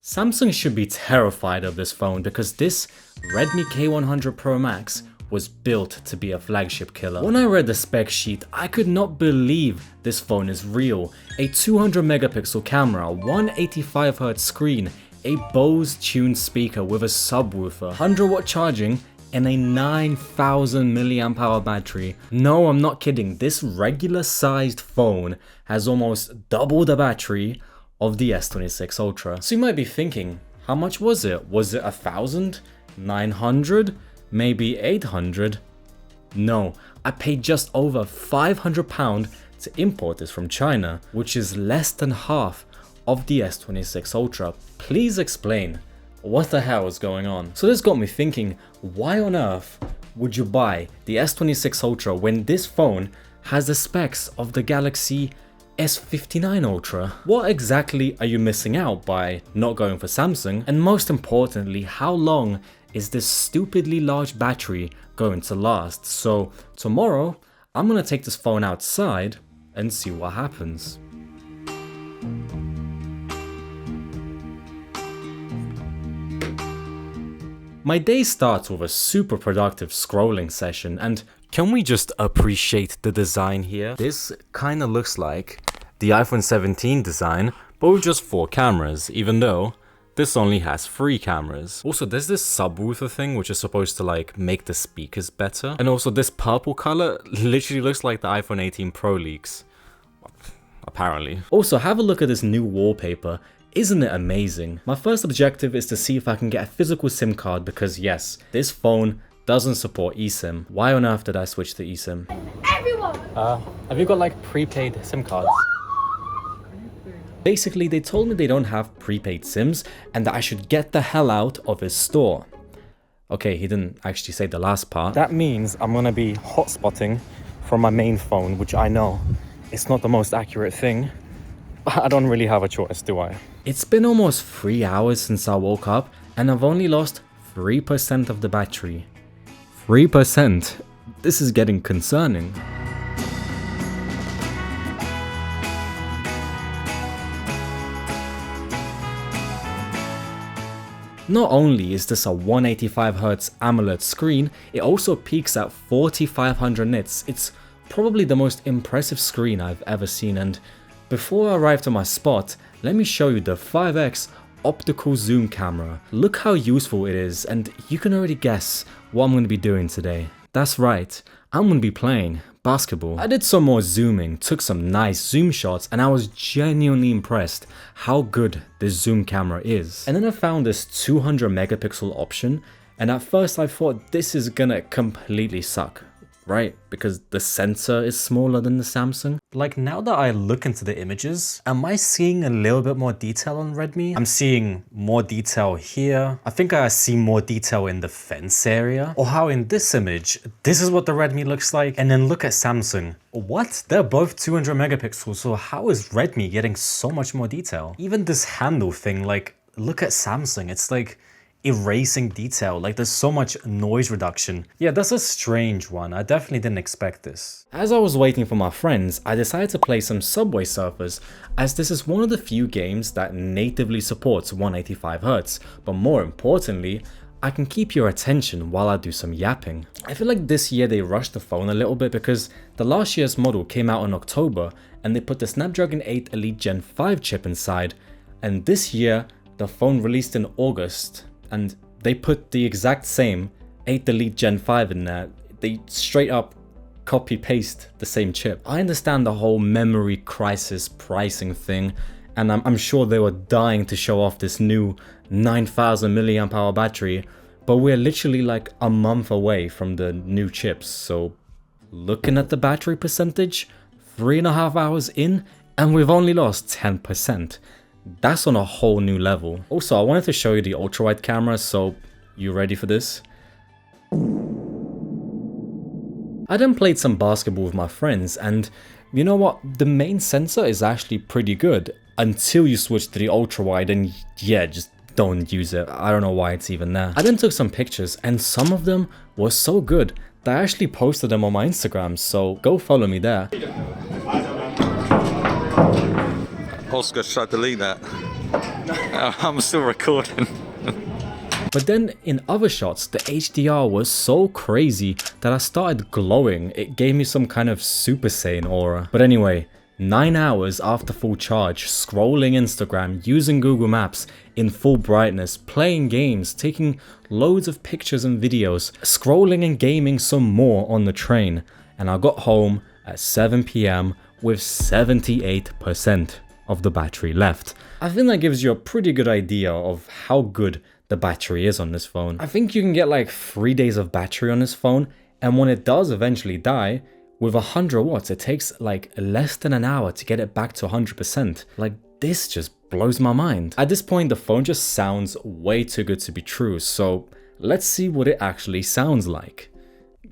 Samsung should be terrified of this phone because this Redmi K100 Pro Max was built to be a flagship killer. When I read the spec sheet, I could not believe this phone is real. A 200 megapixel camera, 185Hz screen, a Bose tuned speaker with a subwoofer, 100-watt charging, and a 9,000 mAh battery. No, I'm not kidding. This regular sized phone has almost double the battery of the S26 Ultra. So you might be thinking, how much was it? Was it 1,000? 900? Maybe 800? No, I paid just over £500 to import this from China, which is less than half of the S26 Ultra. Please explain, what the hell is going on? So this got me thinking, why on earth would you buy the S26 Ultra when this phone has the specs of the Galaxy S59 Ultra? What exactly are you missing out by not going for Samsung? And most importantly, how long is this stupidly large battery going to last? So tomorrow, I'm gonna take this phone outside and see what happens. My day starts with a super productive scrolling session, and can we just appreciate the design here? This kinda looks like the iPhone 17 design, but with just 4 cameras, even though this only has 3 cameras. Also, there's this subwoofer thing which is supposed to like make the speakers better. And also this purple color literally looks like the iPhone 18 Pro leaks. Apparently. Also, have a look at this new wallpaper. Isn't it amazing? My first objective is to see if I can get a physical SIM card because yes, this phone doesn't support eSIM. Why on earth did I switch to eSIM? Everyone! Have you got like prepaid SIM cards? Basically, they told me they don't have prepaid SIMs and that I should get the hell out of his store. Okay, he didn't actually say the last part. That means I'm gonna be hotspotting from my main phone, which I know it's not the most accurate thing, but I don't really have a choice, do I? It's been almost 3 hours since I woke up and I've only lost 3% of the battery. 3%? This is getting concerning. Not only is this a 185Hz AMOLED screen, it also peaks at 4500 nits. It's probably the most impressive screen I've ever seen, and before I arrive to my spot, let me show you the 5x optical zoom camera. Look how useful it is, and you can already guess what I'm going to be doing today. That's right, I'm going to be playing basketball. I did some more zooming, took some nice zoom shots, and I was genuinely impressed how good this zoom camera is. And then I found this 200 megapixel option, and at first I thought this is gonna completely suck, right? Because the sensor is smaller than the Samsung. Like now that I look into the images, am I seeing a little bit more detail on Redmi? I'm seeing more detail here. I think I see more detail in the fence area. Or how in this image, this is what the Redmi looks like. And then look at Samsung. What? They're both 200 megapixels. So how is Redmi getting so much more detail? Even this handle thing, like look at Samsung. It's like erasing detail, like there's so much noise reduction. Yeah, that's a strange one. I definitely didn't expect this. As I was waiting for my friends, I decided to play some Subway Surfers, as this is one of the few games that natively supports 185Hz, but more importantly, I can keep your attention while I do some yapping. I feel like this year they rushed the phone a little bit because the last year's model came out in October and they put the Snapdragon 8 Elite Gen 5 chip inside, and this year the phone released in August and they put the exact same 8 Elite Gen 5 in there. They straight up copy paste the same chip. I understand the whole memory crisis pricing thing, and I'm sure they were dying to show off this new 9,000 mAh battery, but we're literally like a month away from the new chips. So looking at the battery percentage, 3.5 hours in, and we've only lost 10%. That's on a whole new level. Also, I wanted to show you the ultra wide camera, so you ready for this? I then played some basketball with my friends, and you know what? The main sensor is actually pretty good until you switch to the ultra wide, and yeah, just don't use it. I don't know why it's even there. I then took some pictures, and some of them were so good that I actually posted them on my Instagram, so go follow me there. Oscar, should I delete that? I'm still recording. But then in other shots, the HDR was so crazy that I started glowing. It gave me some kind of Super Saiyan aura. But anyway, 9 hours after full charge, scrolling Instagram, using Google Maps in full brightness, playing games, taking loads of pictures and videos, scrolling and gaming some more on the train, and I got home at 7 PM with 78% of the battery left. I think that gives you a pretty good idea of how good the battery is on this phone. I think you can get like 3 days of battery on this phone, and when it does eventually die, with 100 watts, it takes like less than an hour to get it back to 100%. Like, this just blows my mind. At this point, the phone just sounds way too good to be true, so let's see what it actually sounds like.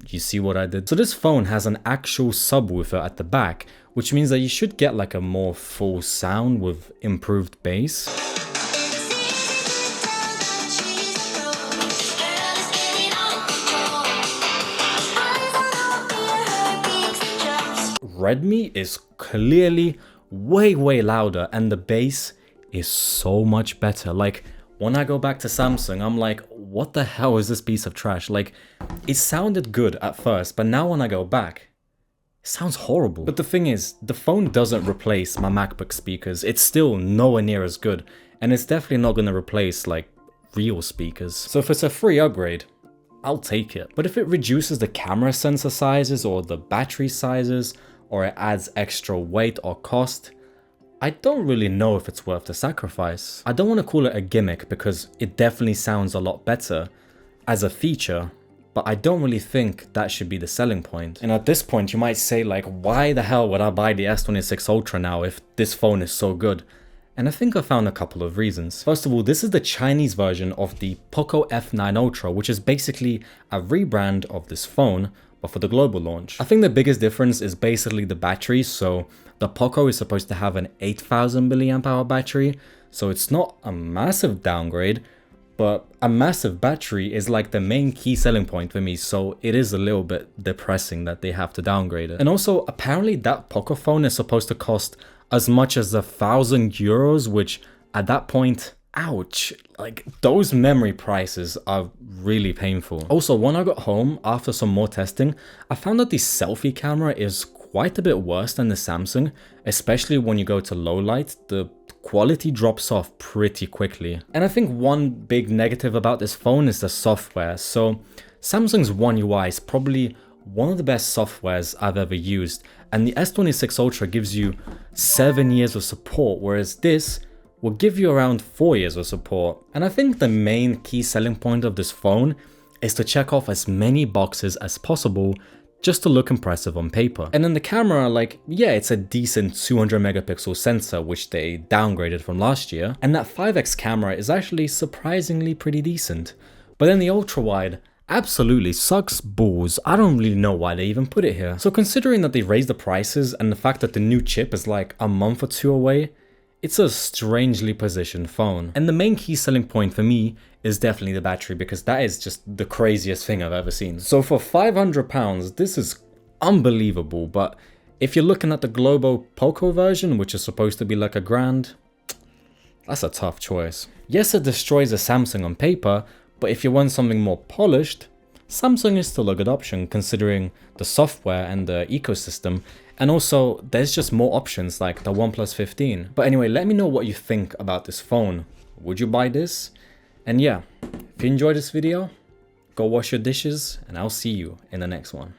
You see what I did? So this phone has an actual subwoofer at the back, which means that you should get like a more full sound with improved bass. Redmi is clearly way louder, and the bass is so much better. Like, when I go back to Samsung, I'm like, what the hell is this piece of trash? Like, it sounded good at first, but now when I go back, it sounds horrible. But the thing is, the phone doesn't replace my MacBook speakers. It's still nowhere near as good, and it's definitely not going to replace like real speakers. So if it's a free upgrade, I'll take it. But if it reduces the camera sensor sizes or the battery sizes, or it adds extra weight or cost, I don't really know if it's worth the sacrifice. I don't want to call it a gimmick because it definitely sounds a lot better as a feature, but I don't really think that should be the selling point. And at this point you might say like, why the hell would I buy the S26 Ultra now if this phone is so good? And I think I found a couple of reasons. First of all, this is the Chinese version of the Poco F9 Ultra, which is basically a rebrand of this phone, but for the global launch. I think the biggest difference is basically the battery. So the Poco is supposed to have an 8,000 mAh battery, so it's not a massive downgrade, but a massive battery is like the main key selling point for me, so it is a little bit depressing that they have to downgrade it. And also, apparently that Poco phone is supposed to cost as much as €1,000, which at that point, ouch, like those memory prices are really painful. Also, when I got home after some more testing, I found that the selfie camera is quite a bit worse than the Samsung, especially when you go to low light. The quality drops off pretty quickly. And I think one big negative about this phone is the software. So Samsung's One UI is probably one of the best softwares I've ever used, and the S26 Ultra gives you 7 years of support, whereas this will give you around 4 years of support. And I think the main key selling point of this phone is to check off as many boxes as possible just to look impressive on paper. And then the camera, like, yeah, it's a decent 200 megapixel sensor, which they downgraded from last year, and that 5x camera is actually surprisingly pretty decent. But then the ultra wide absolutely sucks balls. I don't really know why they even put it here. So considering that they raised the prices and the fact that the new chip is like a month or two away, it's a strangely positioned phone. And the main key selling point for me is definitely the battery, because that is just the craziest thing I've ever seen. So for £500, this is unbelievable. But if you're looking at the Globo Poco version, which is supposed to be like £1,000, that's a tough choice. Yes, it destroys a Samsung on paper, but if you want something more polished, Samsung is still a good option considering the software and the ecosystem. And also, there's just more options like the OnePlus 15. But anyway, let me know what you think about this phone. Would you buy this? And yeah, if you enjoyed this video, go wash your dishes and I'll see you in the next one.